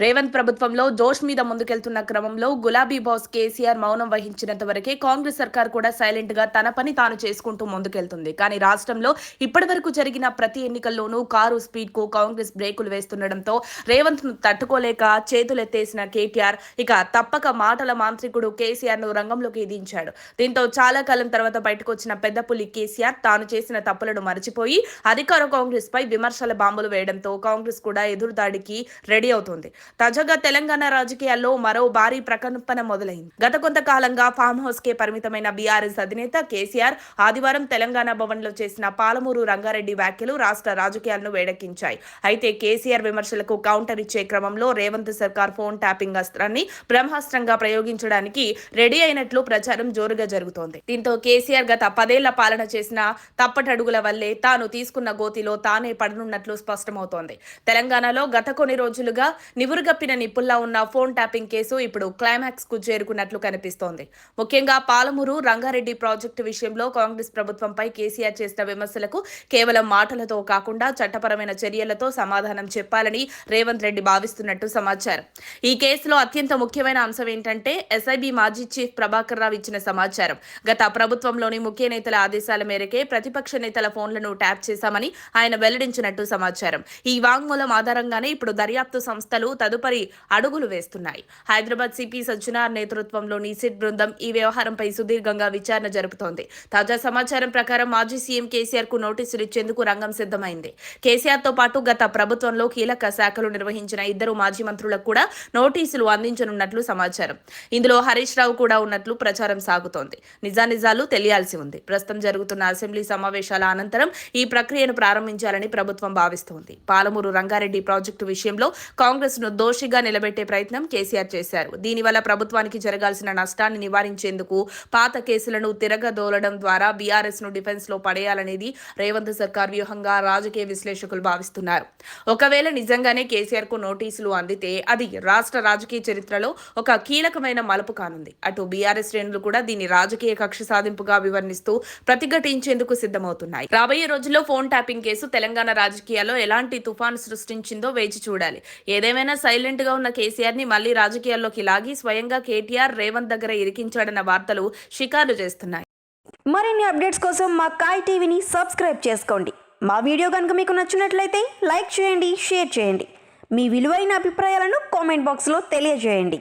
రేవంత్ ప్రభుత్వంలో జోష్ మీద ముందుకెళ్తున్న క్రమంలో గులాబీ బాస్ కేసీఆర్ మౌనం వహించినంత వరకే కాంగ్రెస్ సర్కార్ కూడా సైలెంట్ గా తన పని తాను చేసుకుంటూ ముందుకెళ్తుంది. కానీ రాష్ట్రంలో ఇప్పటివరకు జరిగిన ప్రతి ఎన్నికల్లోనూ కారు స్పీడ్ కు కాంగ్రెస్ బ్రేకులు వేస్తుండటంతో రేవంత్ ను తట్టుకోలేక చేతులెత్తేసిన కేటీఆర్ ఇక తప్పక మాటల మాంత్రికుడు కేసీఆర్ ను రంగంలోకి దించాడు. దీంతో చాలా కాలం తర్వాత బయటకు వచ్చిన పెద్ద పులి కేసీఆర్ తాను చేసిన తప్పులను మరచిపోయి అధికార కాంగ్రెస్ పై విమర్శల బాంబులు వేయడంతో కాంగ్రెస్ కూడా ఎదురుదాడికి రెడీ అవుతోంది. తాజాగా తెలంగాణ రాజకీయాల్లో మరో భారీ ప్రకంపన మొదలైంది. గత కొంతకాలంగా ఫామ్ హౌస్ కే పరిమితమైన బీఆర్ఎస్ అధినేత కేసీఆర్ ఆదివారం తెలంగాణ భవన్ లో చేసిన పాలమూరు రంగారెడ్డి వ్యాఖ్యలు రాష్ట్ర రాజకీయాలను వేడెక్కించాయి. అయితే కేసీఆర్ విమర్శలకు కౌంటర్ ఇచ్చే క్రమంలో రేవంత్ సర్కార్ ఫోన్ ట్యాపింగ్ అస్త్రాన్ని బ్రహ్మాస్త్రంగా ప్రయోగించడానికి రెడీ అయినట్లు ప్రచారం జోరుగా జరుగుతోంది. దీంతో కేసీఆర్ గత 10 ఏళ్ల పాలన చేసిన తప్పటడుగుల వల్లే తాను తీసుకున్న గోతిలో తానే పడనున్నట్లు స్పష్టమవుతోంది. తెలంగాణలో గత కొన్ని రోజులుగా నివురుగప్పిన నిప్పుల్లా ఉన్న ఫోన్ ట్యాపింగ్ కేసు ఇప్పుడు క్లైమాక్స్ కు చేరుకున్నట్లు కనిపిస్తోంది. ముఖ్యంగా పాలమూరు రంగారెడ్డి ప్రాజెక్టు విషయంలో కాంగ్రెస్ ప్రభుత్వంపై కేసీఆర్ చేసిన విమర్శలకు కేవలం మాటలతో కాకుండా చట్టపరమైన చర్యలతో సమాధానం చెప్పాలని రేవంత్ రెడ్డి భావిస్తున్నట్టు సమాచారం. ఈ కేసులో అత్యంత ముఖ్యమైన అంశం ఏంటంటే ఎస్ఐబి మాజీ చీఫ్ ప్రభాకర్ రావు ఇచ్చిన సమాచారం. గత ప్రభుత్వంలోని ముఖ్య నేతల ఆదేశాల మేరకే ప్రతిపక్ష నేతల ఫోన్లను ట్యాప్ చేశామని ఆయన వెల్లడించినట్టు సమాచారం. ఈ వాంగ్మూలం ఆధారంగానే ఇప్పుడు దర్యాప్తు సంస్థలు తదుపరి అడుగులు వేస్తున్నాయి. హైదరాబాద్ సిపి సజ్జనార్ నేతృత్వంలోని సిట్ బృందం ఈ వ్యవహారంపై సుదీర్ఘంగా విచారణ జరుపుతోంది. తాజా సమాచారం ప్రకారం మాజీ సీఎం కేసీఆర్ కు నోటీసులు ఇచ్చేందుకు రంగం సిద్ధమైంది. కేసీఆర్ తో పాటు గత ప్రభుత్వంలో కీలక శాఖలు నిర్వహించిన 2 మాజీ మంత్రులకు కూడా నోటీసులు అందించనున్నట్లు సమాచారం. ఇందులో హరీష్ రావు కూడా ఉన్నట్లు ప్రచారం సాగుతోంది. నిజానిజాలు తెలియాల్సి ఉంది. ప్రస్తుతం జరుగుతున్న అసెంబ్లీ సమావేశాల అనంతరం ఈ ప్రక్రియను ప్రారంభించాలని ప్రభుత్వం భావిస్తోంది. పాలమూరు రంగారెడ్డి ప్రాజెక్టు విషయంలో కాంగ్రెస్ ను దోషిగా నిలబెట్టే ప్రయత్నం కేసీఆర్ చేశారు. దీనివల్ల ప్రభుత్వానికి జరగాల్సిన నష్టాన్ని నివారించేందుకు పాత కేసులను తిరగదోలడం ద్వారా బీఆర్ఎస్ ను డిఫెన్స్ లో పడేయాలనేది రేవంత్ సర్కార్ వ్యూహంగా రాజకీయ విశ్లేషకులు భావిస్తున్నారు. ఒకవేళ నిజంగానే కేసీఆర్ కు నోటీసులు అందితే అది రాష్ట్ర రాజకీయ చరిత్రలో ఒక కీలకమైన మలుపు కానుంది. అటు బీఆర్ఎస్ శ్రేణులు కూడా దీన్ని రాజకీయ కక్ష సాధింపుగా వివరణిస్తూ ప్రతిఘటించేందుకు సిద్ధమవుతున్నాయి. రాబోయే రోజుల్లో ఫోన్ ట్యాపింగ్ కేసు తెలంగాణ రాజకీయాల్లో ఎలాంటి తుఫాను సృష్టించిందో వేచి చూడాలి. ఏదేమైనా సైలెంట్ గా ఉన్న కేసీఆర్ ని మళ్లీ రాజకీయాల్లోకి లాగి స్వయంగా కేటీఆర్ రేవంత్ దగ్గర ఇరికించాడన్న వార్తలు షికారు చేస్తున్నాయి. మరిన్ని అప్డేట్స్ కోసం మా కాయ్ టీవీని సబ్స్క్రైబ్ చేసుకోండి. మా వీడియో కనుక మీకు నచ్చినట్లయితే లైక్ చేయండి, షేర్ చేయండి. మీ విలువైన అభిప్రాయాలను కామెంట్ బాక్స్లో తెలియజేయండి.